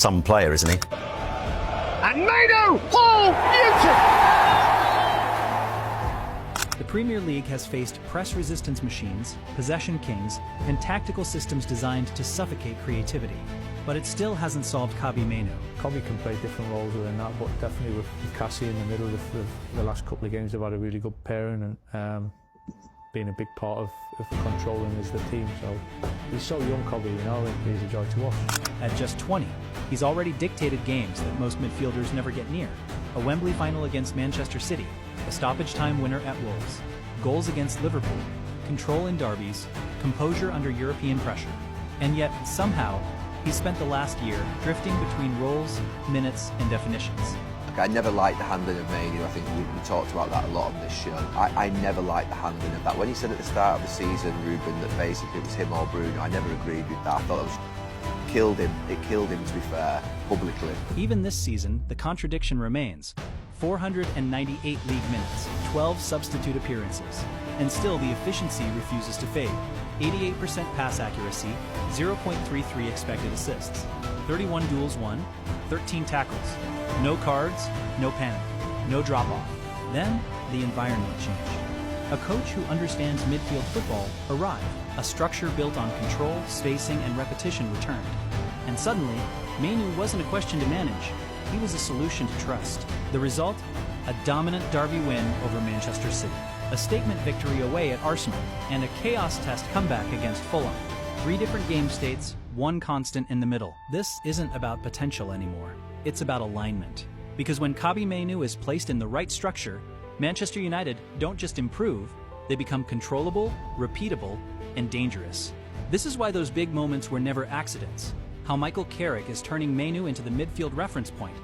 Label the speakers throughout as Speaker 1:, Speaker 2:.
Speaker 1: some player, isn't he?
Speaker 2: And Mainoo! Oh, beauty!
Speaker 3: The Premier League has faced press resistance machines, possession kings, and tactical systems designed to suffocate creativity. But it still hasn't solved Mainoo.
Speaker 4: Kobe can play different roles within that, but definitely with Cassie in the middle of the last couple of games, they've had a really good pairing and being a big part of controlling as the team. So he's so young, Kobe, you know, and he's a joy to watch.
Speaker 3: At just 20, he's already dictated games that most midfielders never get near. A Wembley final against Manchester City, a stoppage time winner at Wolves, goals against Liverpool, control in derbies, composure under European pressure. And yet, somehow, he spent the last year drifting between roles, minutes, and definitions.
Speaker 5: I never liked the handling of Mainoo. I think we talked about that a lot on this show. I never liked the handling of that. When he said at the start of the season, Ruben, that basically it was him or Bruno, I never agreed with that. I thought it was killed him. It killed him, to be fair, publicly.
Speaker 3: Even this season, the contradiction remains. 498 league minutes, 12 substitute appearances, and still the efficiency refuses to fade. 88% pass accuracy, 0.33 expected assists, 31 duels won, 13 tackles, no cards, no panic, no drop-off. Then, the environment changed. A coach who understands midfield football arrived. A structure built on control, spacing, and repetition returned. And suddenly, Mainoo wasn't a question to manage. He was a solution to trust. The result? A dominant derby win over Manchester City. A statement victory away at Arsenal, and a chaos test comeback against Fulham. 3 different game states, 1 constant in the middle. This isn't about potential anymore. It's about alignment. Because when Mainoo is placed in the right structure, Manchester United don't just improve, they become controllable, repeatable, and dangerous. This is why those big moments were never accidents. How Michael Carrick is turning Mainoo into the midfield reference point,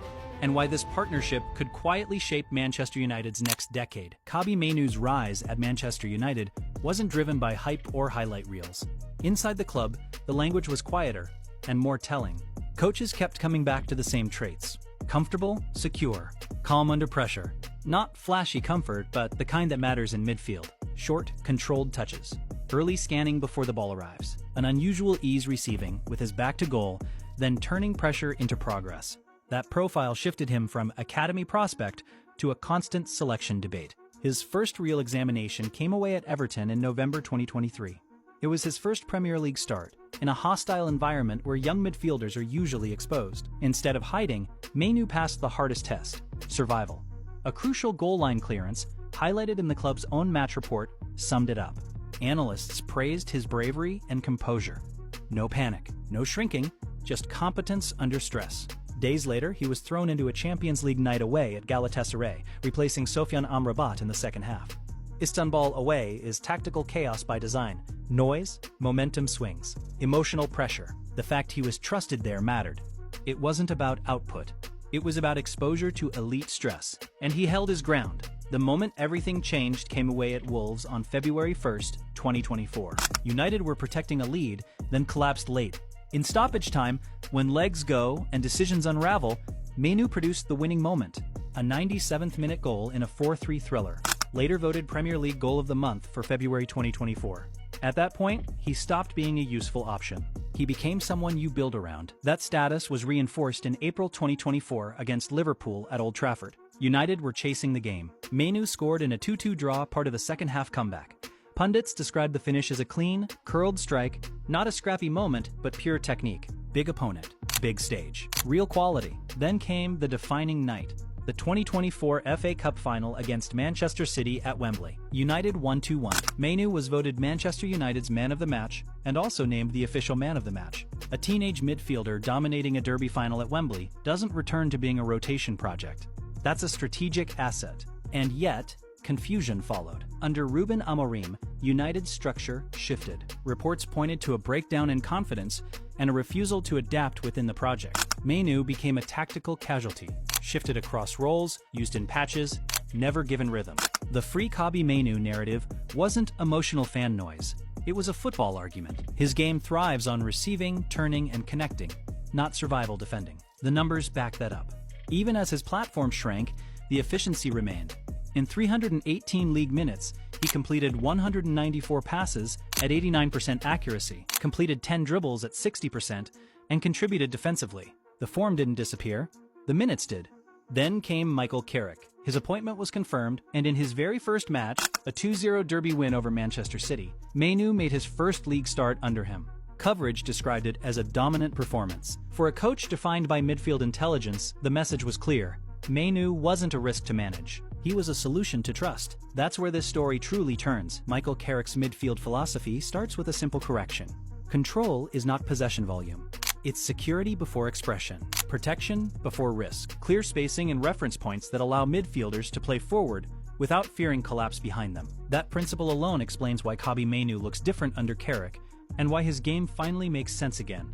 Speaker 3: and why this partnership could quietly shape Manchester United's next decade. Mainoo's rise at Manchester United wasn't driven by hype or highlight reels. Inside the club, the language was quieter and more telling. Coaches kept coming back to the same traits: comfortable, secure, calm under pressure. Not flashy comfort, but the kind that matters in midfield. Short, controlled touches. Early scanning before the ball arrives. An unusual ease receiving, with his back to goal, then turning pressure into progress. That profile shifted him from academy prospect to a constant selection debate. His first real examination came away at Everton in November 2023. It was his first Premier League start, in a hostile environment where young midfielders are usually exposed. Instead of hiding, Mainoo passed the hardest test: survival. A crucial goal line clearance, highlighted in the club's own match report, summed it up. Analysts praised his bravery and composure. No panic, no shrinking, just competence under stress. Days later, he was thrown into a Champions League night away at Galatasaray, replacing Sofyan Amrabat in the second half. Istanbul away is tactical chaos by design. Noise, momentum swings, emotional pressure. The fact he was trusted there mattered. It wasn't about output. It was about exposure to elite stress. And he held his ground. The moment everything changed came away at Wolves on February 1st, 2024. United were protecting a lead, then collapsed late. In stoppage time, when legs go and decisions unravel, Mainoo produced the winning moment, a 97th minute goal in a 4-3 thriller, later voted Premier League Goal of the Month for February 2024. At that point, he stopped being a useful option. He became someone you build around. That status was reinforced in April 2024 against Liverpool at Old Trafford. United were chasing the game. Mainoo scored in a 2-2 draw, part of the second-half comeback. Pundits described the finish as a clean, curled strike, not a scrappy moment, but pure technique. Big opponent, big stage, real quality. Then came the defining night, the 2024 FA Cup final against Manchester City at Wembley. United won 2-1. Mainoo was voted Manchester United's man of the match and also named the official man of the match. A teenage midfielder dominating a derby final at Wembley doesn't return to being a rotation project. That's a strategic asset. And yet, confusion followed. Under Ruben Amorim, United's structure shifted. Reports pointed to a breakdown in confidence and a refusal to adapt within the project. Mainoo became a tactical casualty, shifted across roles, used in patches, never given rhythm. The free Mainoo narrative wasn't emotional fan noise. It was a football argument. His game thrives on receiving, turning, and connecting, not survival defending. The numbers back that up. Even as his platform shrank, the efficiency remained. In 318 league minutes, he completed 194 passes at 89% accuracy, completed 10 dribbles at 60%, and contributed defensively. The form didn't disappear, the minutes did. Then came Michael Carrick. His appointment was confirmed, and in his very first match, a 2-0 derby win over Manchester City, Mainoo made his first league start under him. Coverage described it as a dominant performance. For a coach defined by midfield intelligence, the message was clear. Mainoo wasn't a risk to manage. He was a solution to trust. That's where this story truly turns. Michael Carrick's midfield philosophy starts with a simple correction. Control is not possession volume. It's security before expression, protection before risk, clear spacing and reference points that allow midfielders to play forward without fearing collapse behind them. That principle alone explains why Kobbie Mainoo looks different under Carrick and why his game finally makes sense again.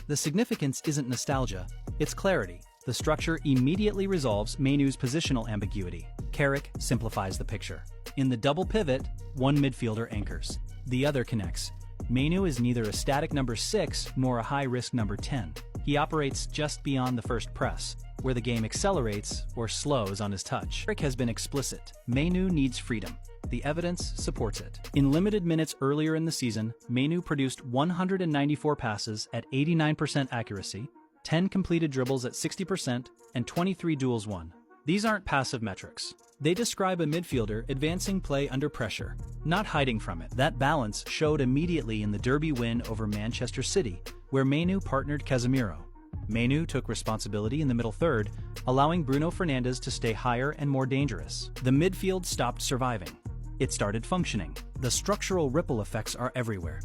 Speaker 3: The significance isn't nostalgia, it's clarity. The structure immediately resolves Mainoo's positional ambiguity. Carrick simplifies the picture. In the double pivot, one midfielder anchors. The other connects. Mainoo is neither a static number 6 nor a high-risk number 10. He operates just beyond the first press, where the game accelerates or slows on his touch. Carrick has been explicit. Mainoo needs freedom. The evidence supports it. In limited minutes earlier in the season, Mainoo produced 194 passes at 89% accuracy, 10 completed dribbles at 60%, and 23 duels won. These aren't passive metrics. They describe a midfielder advancing play under pressure, not hiding from it. That balance showed immediately in the derby win over Manchester City, where Mainoo partnered Casemiro. Mainoo took responsibility in the middle third, allowing Bruno Fernandes to stay higher and more dangerous. The midfield stopped surviving. It started functioning. The structural ripple effects are everywhere.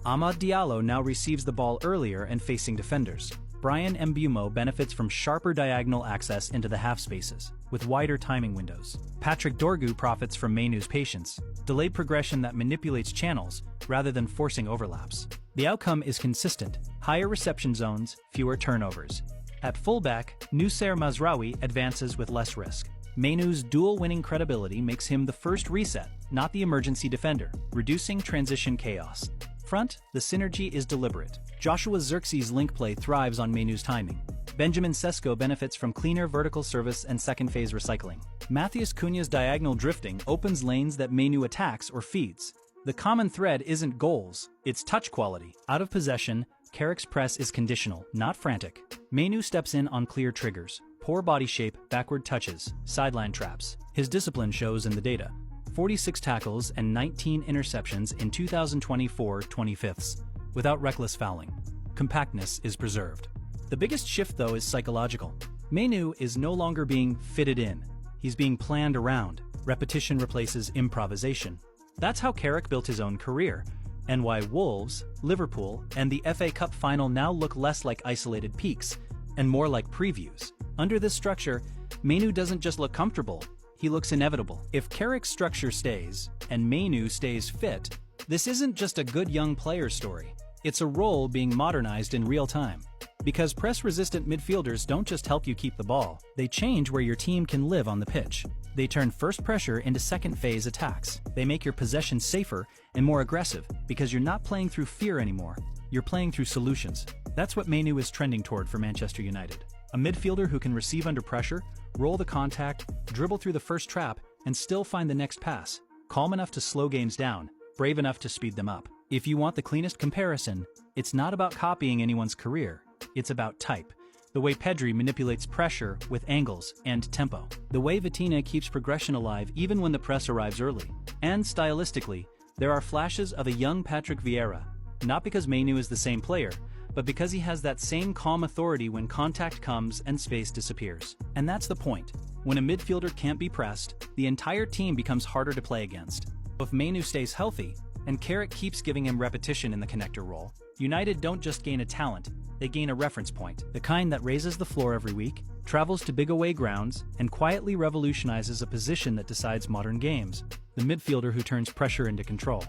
Speaker 3: Amad Diallo now receives the ball earlier and facing defenders. Brian Mbeumo benefits from sharper diagonal access into the half spaces, with wider timing windows. Patrick Dorgu profits from Mainoo's patience, delayed progression that manipulates channels rather than forcing overlaps. The outcome is consistent: higher reception zones, fewer turnovers. At fullback, Noussair Mazraoui advances with less risk. Mainoo's dual-winning credibility makes him the first reset, not the emergency defender, reducing transition chaos. Front, the synergy is deliberate. Joshua Zirkzee's link play thrives on Mainoo's timing. Benjamin Sesko benefits from cleaner vertical service and second-phase recycling. Matheus Cunha's diagonal drifting opens lanes that Mainoo attacks or feeds. The common thread isn't goals, it's touch quality. Out of possession, Carrick's press is conditional, not frantic. Mainoo steps in on clear triggers: poor body shape, backward touches, sideline traps. His discipline shows in the data: 46 tackles and 19 interceptions in 2024-25, without reckless fouling. Compactness is preserved. The biggest shift, though, is psychological. Mainoo is no longer being fitted in. He's being planned around. Repetition replaces improvisation. That's how Carrick built his own career, and why Wolves, Liverpool, and the FA Cup final now look less like isolated peaks and more like previews. Under this structure, Mainoo doesn't just look comfortable, he looks inevitable. If Carrick's structure stays, and Mainoo stays fit, this isn't just a good young player story. It's a role being modernized in real time. Because press-resistant midfielders don't just help you keep the ball, they change where your team can live on the pitch. They turn first pressure into second-phase attacks. They make your possession safer and more aggressive, because you're not playing through fear anymore, you're playing through solutions. That's what Mainoo is trending toward for Manchester United. A midfielder who can receive under pressure, roll the contact, dribble through the first trap, and still find the next pass. Calm enough to slow games down, brave enough to speed them up. If you want the cleanest comparison, it's not about copying anyone's career. It's about type. The way Pedri manipulates pressure with angles and tempo. The way Vitinha keeps progression alive even when the press arrives early. And stylistically, there are flashes of a young Patrick Vieira, not because Mainoo is the same player, but because he has that same calm authority when contact comes and space disappears. And that's the point. When a midfielder can't be pressed, the entire team becomes harder to play against. If Mainoo stays healthy, and Carrick keeps giving him repetition in the connector role, United don't just gain a talent, they gain a reference point. The kind that raises the floor every week, travels to big away grounds, and quietly revolutionizes a position that decides modern games: the midfielder who turns pressure into control.